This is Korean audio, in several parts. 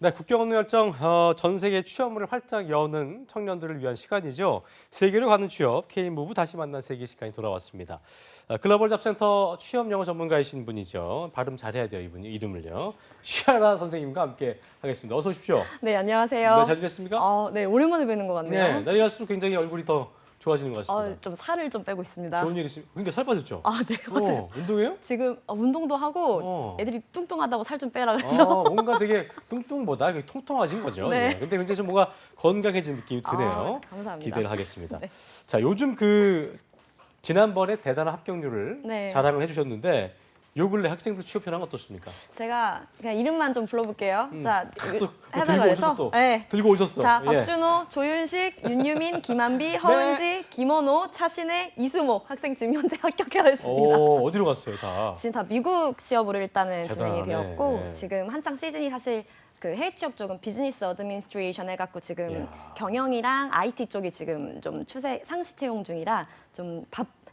네, 국경 없는 열정 전 세계 취업문을 활짝 여는 청년들을 위한 시간이죠. 세계로 가는 취업, K무브 다시 만난 세계 시간이 돌아왔습니다. 글로벌 잡센터 취업 영어 전문가이신 분이죠. 발음 잘해야 돼요, 이분 이름을요. 시아라 선생님과 함께 하겠습니다. 어서 오십시오. 네, 안녕하세요. 네, 잘 지냈습니까? 네, 오랜만에 뵙는 것 같네요. 네, 날이 갈수록 굉장히 얼굴이 더 좋아지는 것 같습니다. 좀 살을 좀 빼고 있습니다. 좋은 일 있으면 그러니까 살 빠졌죠? 네, 맞아요. 운동해요? 지금 운동도 하고 애들이 뚱뚱하다고 살 좀 빼라 그래서. 뭔가 되게 뚱뚱보다 통통하신 거죠. 네. 예. 근데 굉장히 좀 뭔가 건강해진 느낌이 드네요. 감사합니다. 기대를 하겠습니다. 네. 자, 요즘 지난번에 대단한 합격률을 네. 자랑을 해주셨는데 요 근래 학생들 취업 현황 어떻습니까? 제가 그냥 이름만 좀 불러볼게요. 자, 또 해달라 들고 오셨어 그래서. 또. 네. 들고 오셨어. 자, 예. 박준호, 조윤식, 윤유민, 김한비, 허은지, 김원호, 차신혜, 이수목 학생 지금 현재 합격하였습니다. 어디로 갔어요, 다? 지금 다 미국 취업으로 일단은 진행이 대단하네. 되었고 네. 지금 한창 시즌이 사실 그 해외 취업 쪽은 비즈니스 어드민스트레이션 해갖고 지금 이야. 경영이랑 IT 쪽이 지금 좀 추세 상시 채용 중이라 좀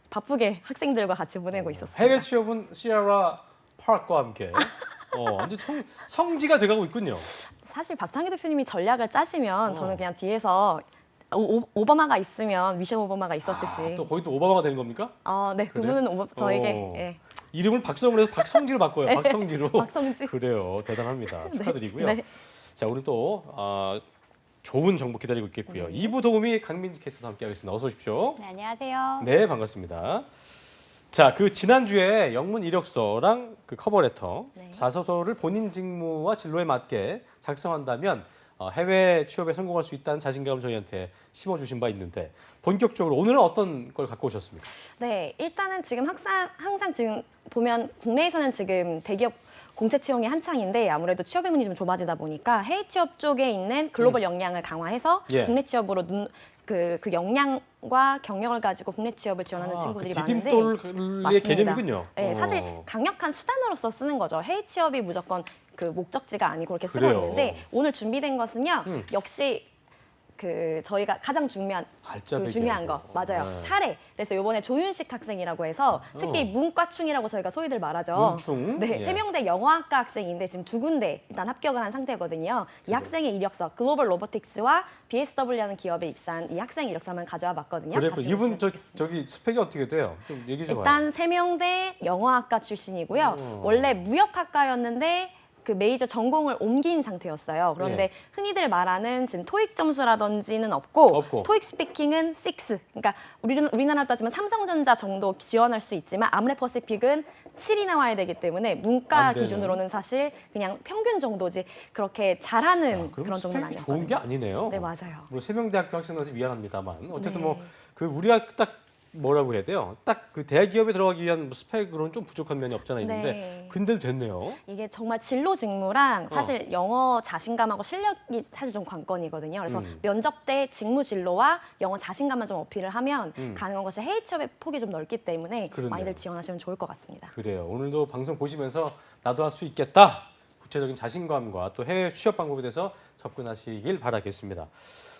바쁘게 학생들과 같이 보내고 있었습니다. 해외 취업은 시아라 파크와 함께 완전 성지가 돼가고 있군요. 사실 박창기 대표님이 전략을 짜시면 저는 어. 그냥 뒤에서 오바마가 있으면 미셸 오바마가 있었듯이. 또 거기 또 오바마가 되는 겁니까? 네, 그래? 그분은 저에게 예. 이름을 박성으로 해서 박성지로 바꿔요. 박성지로. 박성지. 그래요. 대단합니다. 축하드리고요. 네. 자, 오늘 또 좋은 정보 기다리고 있겠고요. 2부 도우미 강민지 캐스터와 함께하겠습니다. 어서 오십시오. 네, 안녕하세요. 네, 반갑습니다. 자, 지난주에 영문 이력서랑 커버레터, 네. 자소서를 본인 직무와 진로에 맞게 작성한다면 해외 취업에 성공할 수 있다는 자신감을 저희한테 심어주신 바 있는데 본격적으로 오늘은 어떤 걸 갖고 오셨습니까? 네, 일단은 지금 항상 지금 보면 국내에서는 지금 대기업 공채 채용이 한창인데 아무래도 취업의 문이 좀 좁아지다 보니까 해외 취업 쪽에 있는 글로벌 역량을 강화해서 예. 국내 취업으로 그 역량과 경력을 가지고 국내 취업을 지원하는 친구들이 많은데 디딤돌의 맞습니다. 개념이군요. 네, 사실 강력한 수단으로서 쓰는 거죠. 해외 취업이 무조건 그 목적지가 아니고 그렇게 쓰고 그래요. 있는데 오늘 준비된 것은요. 역시 저희가 가장 중요한 거 맞아요. 네. 사례. 그래서 이번에 조윤식 학생이라고 해서 특히 문과충이라고 저희가 소위들 말하죠. 문충? 네, 예. 세명대 영어학과 학생인데 지금 2군데 일단 합격을 한 상태거든요. 이 학생의 이력서 글로벌 로보틱스와 BSW라는 기업에 입사한 이 학생 이력서만 가져와 봤거든요. 그래, 같이 이분 보시면 좋겠습니다. 저기 스펙이 어떻게 돼요? 좀 얘기 좀 해요. 일단 세명대 영어학과 출신이고요. 원래 무역학과였는데 그 메이저 전공을 옮긴 상태였어요. 그런데 예. 흔히들 말하는 지금 토익 점수라든지는 없고 토익 스피킹은 6. 그러니까 우리나라 따지면 삼성전자 정도 지원할 수 있지만 아모레퍼시픽은 7이 나와야 되기 때문에 문과 기준으로는 사실 그냥 평균 정도지 그렇게 잘하는 그런 정도는 아니었거든요. 좋은 게 아니네요. 네, 맞아요. 물론 세명대학교 학생들한테 미안합니다만 어쨌든 네. 우리가 딱 뭐라고 해야 돼요? 딱 대기업에 들어가기 위한 스펙으로는 좀 부족한 면이 없잖아 있는데 네. 근데도 됐네요. 이게 정말 진로 직무랑 사실 영어 자신감하고 실력이 사실 좀 관건이거든요. 그래서 면접 때 직무 진로와 영어 자신감만 좀 어필을 하면 가능한 것이 해외 취업의 폭이 좀 넓기 때문에 그렇네요. 많이들 지원하시면 좋을 것 같습니다. 그래요. 오늘도 방송 보시면서 나도 할 수 있겠다. 구체적인 자신감과 또 해외 취업 방법에 대해서 접근하시길 바라겠습니다.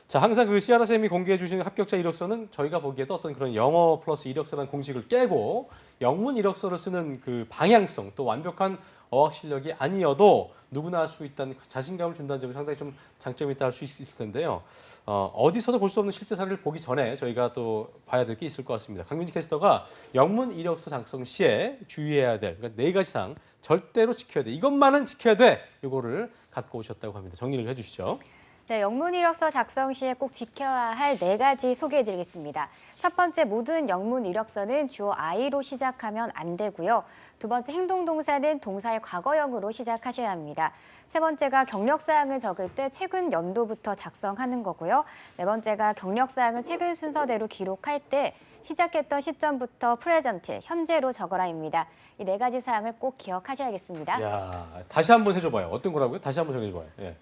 자, 항상 시아라 쌤이 공개해 주신 합격자 이력서는 저희가 보기에도 어떤 그런 영어 플러스 이력서라는 공식을 깨고 영문 이력서를 쓰는 그 방향성 또 완벽한 어학 실력이 아니어도 누구나 할 수 있다는 자신감을 준다는 점이 상당히 좀 장점이 있다 할 수 있을 텐데요. 어디서도 볼 수 없는 실제 사례를 보기 전에 저희가 또 봐야 될 게 있을 것 같습니다. 강민지 캐스터가 영문 이력서 작성 시에 주의해야 될 그러니까 4가지 사항 절대로 지켜야 돼. 이것만은 지켜야 돼. 이거를 갖고 오셨다고 합니다. 정리를 좀 해주시죠. 네, 영문 이력서 작성 시에 꼭 지켜야 할 4가지 소개해드리겠습니다. 첫 번째, 모든 영문 이력서는 주어 I로 시작하면 안 되고요. 두 번째, 행동동사는 동사의 과거형으로 시작하셔야 합니다. 세 번째가 경력사항을 적을 때 최근 연도부터 작성하는 거고요. 네 번째가 경력사항을 최근 순서대로 기록할 때 시작했던 시점부터 프레젠트, 현재로 적어라입니다. 이 4가지 사항을 꼭 기억하셔야겠습니다. 야, 다시 한번 해줘봐요. 어떤 거라고요? 다시 한번 정해줘봐요. 예.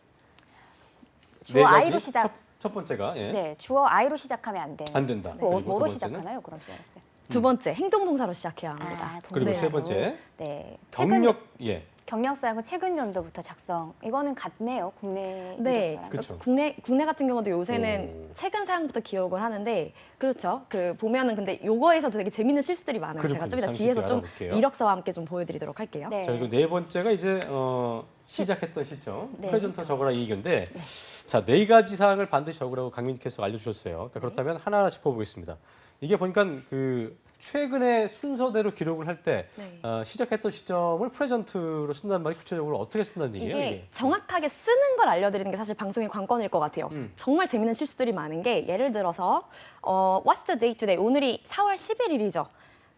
주어 I로 시작. 첫 번째가 네, 주어 I로 시작하면 안 돼요. 안 된다. 뭐로 그리고 두 번째는? 시작하나요? 그럼 시작했어요. 두 번째, 행동동사로 시작해야 합니다. 그리고 동사로. 세 번째 네, 경력사항은 최근 연도부터 작성. 이거는 같네요. 국내 네, 이력서랑. 그렇죠. 국내 같은 경우도 요새는 최근 사항부터 기록을 하는데 그렇죠. 보면은 근데 요거에서 되게 재밌는 실수들이 많아요. 제가 좀 이따 잠시 뒤에서 뒤에 좀 알아볼게요. 이력서와 함께 좀 보여드리도록 할게요. 네. 자, 그리고 네 번째가 이제 시작했던 시점, 네. 프레젠터 적어라 이 얘기인데 자, 4가지 사항을 반드시 적으라고 강민님께서 알려주셨어요. 그러니까 그렇다면 하나하나 짚어보겠습니다. 이게 보니까 그 최근에 순서대로 기록을 할 때 네. 시작했던 시점을 프레젠트로 쓴단 말이 구체적으로 어떻게 쓴다는 얘기예요? 이게 정확하게 쓰는 걸 알려드리는 게 사실 방송의 관건일 것 같아요. 정말 재밌는 실수들이 많은 게 예를 들어서 What's the date today? 오늘이 4월 11일이죠.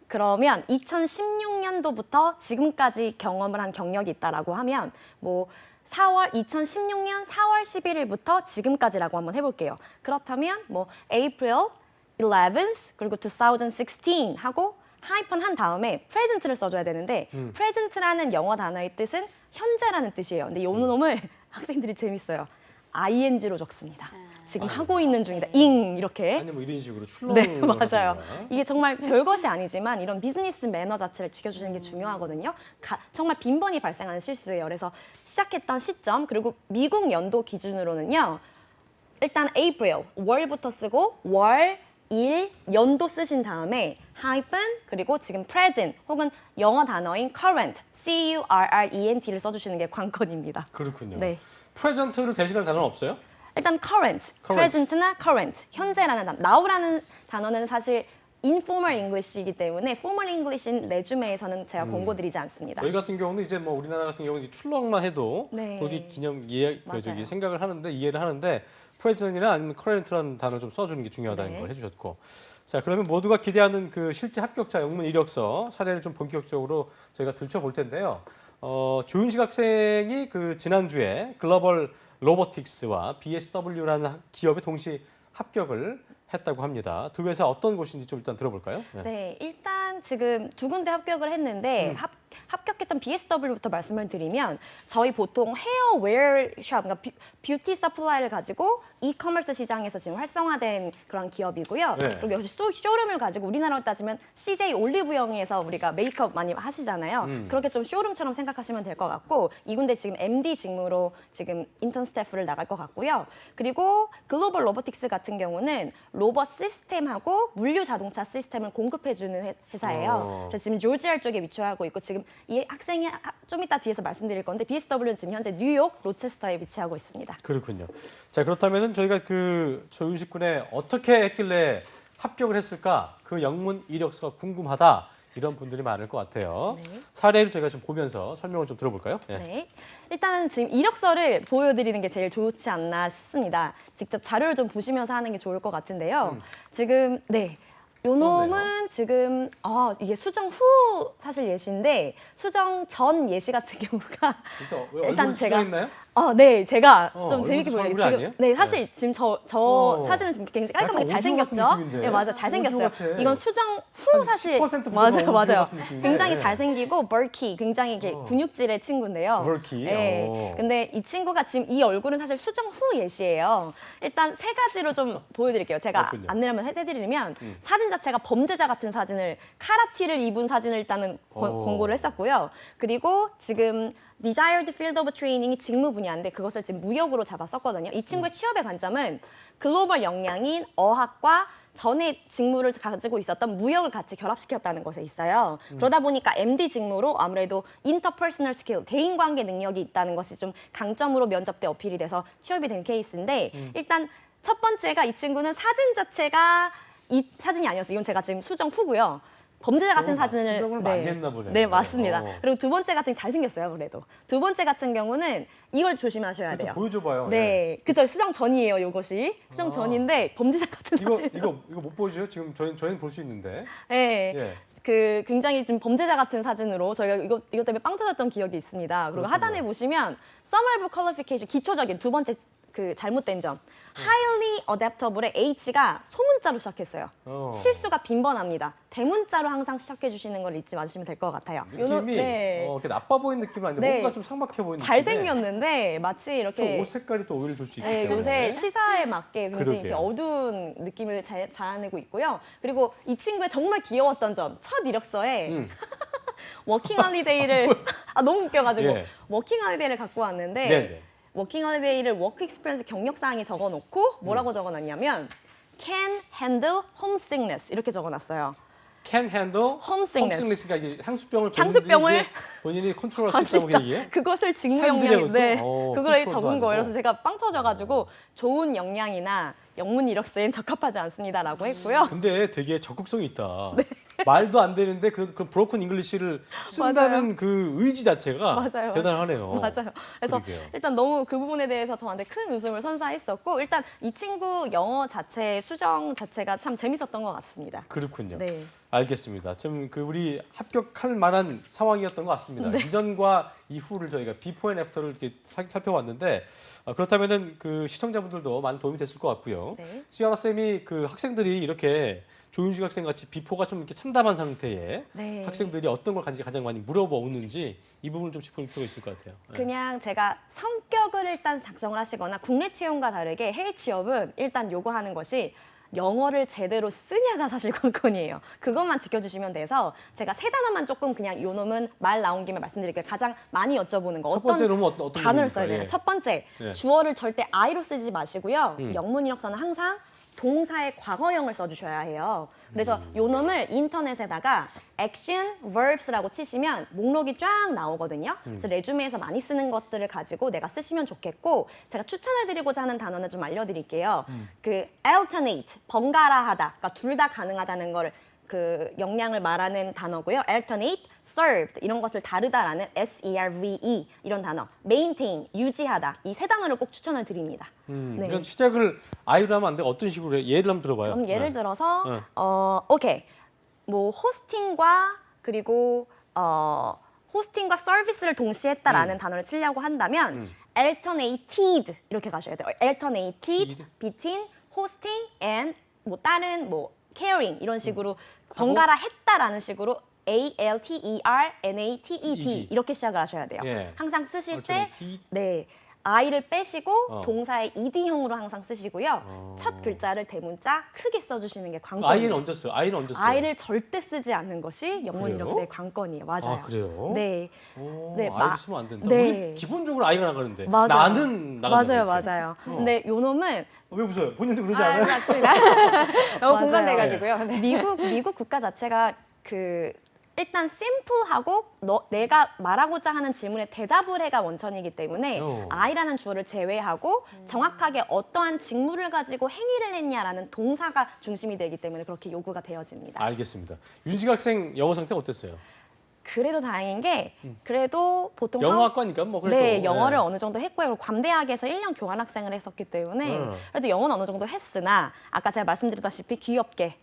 그러면 2016년도부터 지금까지 경험을 한 경력이 있다라고 하면 뭐 2016년 4월 11일부터 지금까지라고 한번 해볼게요. 그렇다면 뭐 April 11th 그리고 2016 하고 하이픈 한 다음에 present를 써줘야 되는데 present라는 영어 단어의 뜻은 현재라는 뜻이에요. 근데 이 놈을 학생들이 재밌어요. ing로 적습니다. 지금 하고 있는 중이다. ing 이렇게. 아니 뭐 이런 식으로 출렁. 네, 맞아요. 이게 정말 별것이 아니지만 이런 비즈니스 매너 자체를 지켜주시는 게 중요하거든요. 정말 빈번히 발생하는 실수예요. 그래서 시작했던 시점 그리고 미국 연도 기준으로는요. 일단 April, 월부터 쓰고 월, 일, 연도 쓰신 다음에 hyphen 그리고 지금 present 혹은 영어 단어인 current, C-U-R-R-E-N-T를 써주시는 게 관건입니다. 그렇군요. 네. 프레젠트를 대신할 단어는 없어요? 일단 current, present나 current, 현재라는 단어. now라는 단어는 사실 informal English이기 때문에 formal English인 레주메에서는 제가 권고드리지 않습니다. 저희 같은 경우는 이제 뭐 우리나라 같은 경우는 이제 출렁만 해도 네. 거기 기념 맞아요. 생각을 하는데 이해를 하는데 프레젠이나 아니면 커런트라는 단어를 좀 써주는 게 중요하다는 네. 걸 해주셨고 자 그러면 모두가 기대하는 그 실제 합격자 영문 이력서 사례를 좀 본격적으로 저희가 들춰볼 텐데요. 조윤식 학생이 그 지난주에 글로벌 로보틱스와 BSW라는 기업에 동시 합격을 했다고 합니다. 두 회사 어떤 곳인지 좀 일단 들어볼까요? 네, 일단 지금 두 군데 합격을 했는데 합격했던 BSW부터 말씀을 드리면 저희 보통 헤어웨어샵, 그러니까 뷰티 서플라이를 가지고 이커머스 시장에서 지금 활성화된 그런 기업이고요. 네. 그리고 역시 쇼룸을 가지고 우리나라로 따지면 CJ 올리브영에서 우리가 메이크업 많이 하시잖아요. 그렇게 좀 쇼룸처럼 생각하시면 될 것 같고 이 군데 지금 MD 직무로 지금 인턴 스태프를 나갈 것 같고요. 그리고 글로벌 로보틱스 같은 경우는 로봇 시스템하고 물류 자동차 시스템을 공급해주는 회사예요. 그래서 지금 조지아 쪽에 위치하고 있고 지금 이 학생이 좀 이따 뒤에서 말씀드릴 건데 BSW는 지금 현재 뉴욕 로체스터에 위치하고 있습니다. 그렇군요. 자 그렇다면은 저희가 그 조윤식 군에 어떻게 했길래 합격을 했을까? 그 영문 이력서가 궁금하다. 이런 분들이 많을 것 같아요. 네. 사례를 저희가 좀 보면서 설명을 좀 들어볼까요? 예. 네. 일단은 지금 이력서를 보여드리는 게 제일 좋지 않나 싶습니다. 직접 자료를 좀 보시면서 하는 게 좋을 것 같은데요. 지금 네. 요 놈은 지금 이게 수정 후 사실 예시인데 수정 전 예시 같은 경우가 일단 제가 있나요? 네, 제가 좀 얼굴도 재밌게 보여요. 얼굴 아니에요? 네, 사실 지금 저 사진은 지금 굉장히 깔끔하게 약간 잘생겼죠? 오징어 같은 느낌인데? 네, 맞아, 잘생겼어요. 오징어 같아. 이건 수정 후 한 사실 10% 맞아요, 맞아요. 같은 느낌인데? 굉장히 잘생기고 벌키, 굉장히 이렇게 근육질의 친구인데요. 벌키? 네, 근데 이 친구가 지금 이 얼굴은 사실 수정 후 예시예요. 일단 세 가지로 좀 보여드릴게요. 제가 그렇군요. 안내를 한번 해드리면 사진 자체가 범죄자 같은 사진을 카라티를 입은 사진을 일단은 권고를 했었고요. 그리고 지금 Desired Field of Training이 직무 분야인데 그것을 지금 무역으로 잡았었거든요. 이 친구의 취업의 관점은 글로벌 역량인 어학과 전에 직무를 가지고 있었던 무역을 같이 결합시켰다는 것에 있어요. 그러다 보니까 MD 직무로 아무래도 인터퍼스널 스킬, 대인관계 능력이 있다는 것이 좀 강점으로 면접 때 어필이 돼서 취업이 된 케이스인데 일단 첫 번째가 이 친구는 사진 자체가 이 사진이 아니었어요. 이건 제가 지금 수정 후고요. 범죄자 같은 사진을 수정을 많이 했나 보네. 네, 맞습니다. 그리고 두 번째 같은 게 잘생겼어요, 그래도. 두 번째 같은 경우는 이걸 조심하셔야 돼요. 보여줘봐요. 네, 그죠. 수정 전이에요, 이것이. 수정 전인데 범죄자 같은 사진. 이거 못 보여줘요? 지금 저희는 볼 수 있는데. 네. 예. 그 굉장히 지금 범죄자 같은 사진으로 저희가 이것 때문에 빵 터졌던 기억이 있습니다. 그리고 그렇군요. 하단에 보시면 Summative Qualification, 기초적인 두 번째 그 잘못된 점. Highly Adaptable의 H가 소문자로 시작했어요. 실수가 빈번합니다. 대문자로 항상 시작해 주시는 걸 잊지 마시면 될 것 같아요. 느낌이 이렇게 나빠 보이는 느낌은 아닌데 네. 뭔가 좀 상박해 보이는 잘생겼는데 마치 이렇게 옷 색깔이 또 오히려 줄 수 있기 네, 때문에. 요새 시사에 맞게 굉장히 이렇게 그러게요. 어두운 느낌을 자아내고 있고요. 그리고 이 친구의 정말 귀여웠던 점, 첫 이력서에 워킹 홀리데이를 너무 웃겨가지고 예. 워킹 홀리데이를 갖고 왔는데 네네. 워킹 홀리데이를 워크 익스피리언스 경력사항에 적어놓고 뭐라고 적어놨냐면 can handle homesickness 이렇게 적어놨어요. can handle homesickness. 그러니까 이게 향수병을 향수병을 본인이 컨트롤할 수 있다고 얘기해? 그것을 직무 핸들이라고 역량, 네, 또? 그거에 컨트롤도 적은 아니고. 거예요. 그래서 제가 빵 터져가지고 좋은 역량이나 영문 이력서엔 적합하지 않습니다라고 했고요. 근데 되게 적극성이 있다. 네. 말도 안 되는데 그 브로큰 잉글리시를 쓴다는 그 의지 자체가 맞아요. 대단하네요. 맞아요. 그래서 그러게요. 일단 너무 그 부분에 대해서 저한테 큰 웃음을 선사했었고 일단 이 친구 영어 자체 수정 자체가 참 재밌었던 것 같습니다. 그렇군요. 네. 알겠습니다. 좀 그 우리 합격할 만한 상황이었던 것 같습니다. 네. 이전과 이후를 저희가 비포 앤 애프터를 이렇게 살펴봤는데 그렇다면은 그 시청자분들도 많은 도움이 됐을 것 같고요. 네. 시아라 쌤이 그 학생들이 이렇게 조윤식 학생 같이 비포가 좀 이렇게 참담한 상태에 네. 학생들이 어떤 걸 가장 많이 물어보는지 이 부분을 좀 짚어볼 필요가 있을 것 같아요. 네. 그냥 제가 성격을 일단 작성을 하시거나 국내 채용과 다르게 해외 취업은 일단 요구하는 것이 영어를 제대로 쓰냐가 사실 관건이에요. 그것만 지켜주시면 돼서 제가 세 단어만 조금 그냥 요 놈은 말 나온 김에 말씀드릴게요. 가장 많이 여쭤보는 거. 첫 번째 놈은 어떤 단어를 놈입니까? 써야 돼요. 예. 첫 번째, 예. 주어를 절대 I로 쓰지 마시고요. 음. 영문 이력서는 항상 동사의 과거형을 써주셔야 해요. 그래서 요 놈을 인터넷에다가 action, verbs라고 치시면 목록이 쫙 나오거든요. 그래서 레주메에서 많이 쓰는 것들을 가지고 내가 쓰시면 좋겠고 제가 추천을 드리고자 하는 단어는 좀 알려드릴게요. 그 alternate, 번갈아 하다, 그러니까 둘 다 가능하다는 걸 그 역량을 말하는 단어고요. alternate, served 이런 것을 다르다라는 serve 이런 단어. maintain, 유지하다 이 세 단어를 꼭 추천을 드립니다. 네. 이런 시작을 아이로 하면 안 돼. 어떤 식으로 해? 예를 한번 들어봐요. 그럼 예를 네. 들어서 네. 오케이 뭐 호스팅과 그리고 호스팅과 서비스를 동시에 했다라는 단어를 치려고 한다면 alternated 이렇게 가셔야 돼요. alternated between hosting and 뭐 다른 뭐 caring 이런 식으로 번갈아 했다라는 식으로 alternated 이렇게 시작을 하셔야 돼요. 예. 항상 쓰실 때 Alternated. 네. I를 빼시고 동사의 ed형으로 항상 쓰시고요. 첫 글자를 대문자 크게 써주시는 게 관건이에요. 아이는 언제 써요? 아이는 언제 써요? I를 절대 쓰지 않는 것이 영문 그래요? 이력서의 관건이에요. 맞아요. 아, 그래요? 네. 오, 네, 아이를 쓰면 안 된다. 네. 우리 기본적으로 아이가 나가는데 맞아요. 나는 나간다. 맞아요, 맞아요. 근데 요 놈은 왜 웃어요? 본인도 그러지 않아요? 맞습니다. 너무 맞아요. 공감돼가지고요. 네. 미국 국가 자체가 그 일단 심플하고 내가 말하고자 하는 질문에 대답을 해가 원천이기 때문에 I라는 주어를 제외하고 정확하게 어떠한 직무를 가지고 행위를 했냐라는 동사가 중심이 되기 때문에 그렇게 요구가 되어집니다. 알겠습니다. 윤식 학생 영어 상태 어땠어요? 그래도 다행인 게 그래도 보통 영어학과니까 뭐 그래도. 네, 영어를 네. 어느 정도 했고요. 그리고 괌대학에서 1년 교환 학생을 했었기 때문에 그래도 영어는 어느 정도 했으나 아까 제가 말씀드렸다시피 귀엽게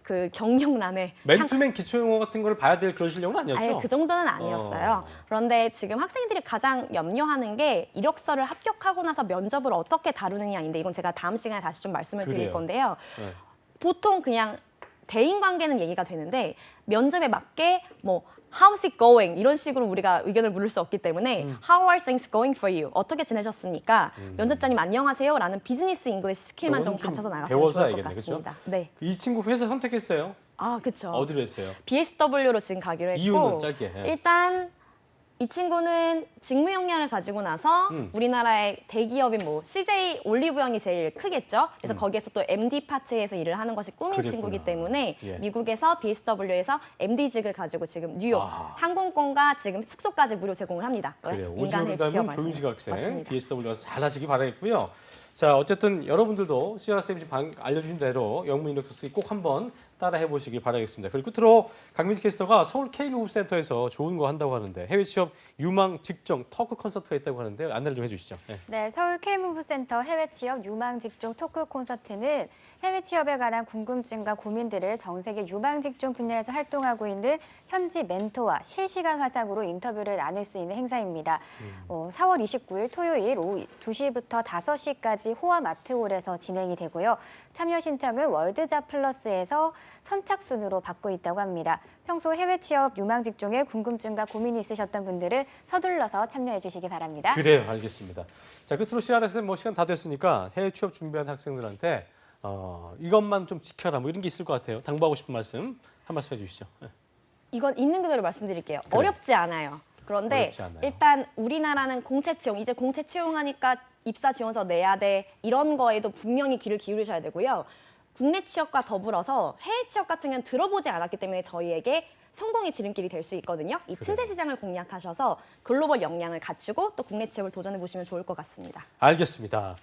그 경력란에 맨투맨 기초영어 같은 걸 봐야 될 그런 실력은 아니었죠? 아예 그 정도는 아니었어요. 그런데 지금 학생들이 가장 염려하는 게 이력서를 합격하고 나서 면접을 어떻게 다루느냐인데 이건 제가 다음 시간에 다시 좀 말씀을 드릴 그래요. 건데요. 네. 보통 그냥 대인관계는 얘기가 되는데 면접에 맞게 뭐 How's it going? 이런 식으로 우리가 의견을 물을 수 없기 때문에 How are things going for you? 어떻게 지내셨습니까? 면접자님 안녕하세요 라는 비즈니스 잉글리시 스킬만 좀 그건 좀 갖춰서 나가시면 배워서 좋을 것 해야겠네, 같습니다. 네. 이 친구 회사 선택했어요? 아, 그렇죠. 어디로 했어요? BSW로 지금 가기로 했고 이유는 짧게. 예. 일단 이 친구는 직무 역량을 가지고 나서 우리나라의 대기업인 뭐 CJ 올리브영이 제일 크겠죠. 그래서 거기에서 또 MD 파트에서 일을 하는 것이 꿈인 그랬구나. 친구이기 때문에 예. 미국에서 BSW에서 MD직을 가지고 지금 뉴욕 항공권과 지금 숙소까지 무료 제공을 합니다. 그래요. 인간 오지랖 해치어 닮은 말씀드립니다. 조윤식 학생 맞습니다. BSW 가서 잘 하시기 바라겠고요. 자, 어쨌든 여러분들도 시아라 쌤이 지금 알려주신 대로 영문 이력서 쓰기 꼭 한번 따라 해보시길 바라겠습니다. 그리고 끝으로 강민지 캐스터가 서울 K무브센터에서 좋은 거 한다고 하는데 해외 취업 유망 직종 토크 콘서트가 있다고 하는데 안내를 좀 해주시죠. 네. 네, 서울 K무브센터 해외 취업 유망 직종 토크 콘서트는 해외 취업에 관한 궁금증과 고민들을 전 세계 유망 직종 분야에서 활동하고 있는 현지 멘토와 실시간 화상으로 인터뷰를 나눌 수 있는 행사입니다. 4월 29일 토요일 오후 2시부터 5시까지 호암 아트홀에서 진행이 되고요. 참여 신청은 월드잡 플러스에서 선착순으로 받고 있다고 합니다. 평소 해외 취업 유망 직종에 궁금증과 고민이 있으셨던 분들은 서둘러서 참여해 주시기 바랍니다. 그래요, 알겠습니다. 자, 끝으로 시아라 쌤 뭐 시간 다 됐으니까 해외 취업 준비하는 학생들한테 이것만 좀 지켜라 뭐 이런 게 있을 것 같아요. 당부하고 싶은 말씀 한 말씀 해주시죠. 네. 이건 있는 그대로 말씀드릴게요. 그래. 어렵지 않아요. 그런데 어렵지 않아요. 일단 우리나라는 공채 채용, 이제 공채 채용하니까 입사 지원서 내야 돼. 이런 거에도 분명히 귀를 기울이셔야 되고요. 국내 취업과 더불어서 해외 취업 같은 경우는 들어보지 않았기 때문에 저희에게 성공의 지름길이 될 수 있거든요. 이 틈새 시장을 공략하셔서 글로벌 역량을 갖추고 또 국내 취업을 도전해 보시면 좋을 것 같습니다. 알겠습니다.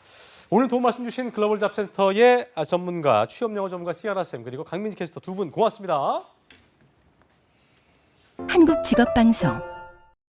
오늘 도움 말씀 주신 글로벌 잡센터의 전문가, 취업영어 전문가 시아라 쌤 그리고 강민지 캐스터 두 분 고맙습니다. 한국직업방송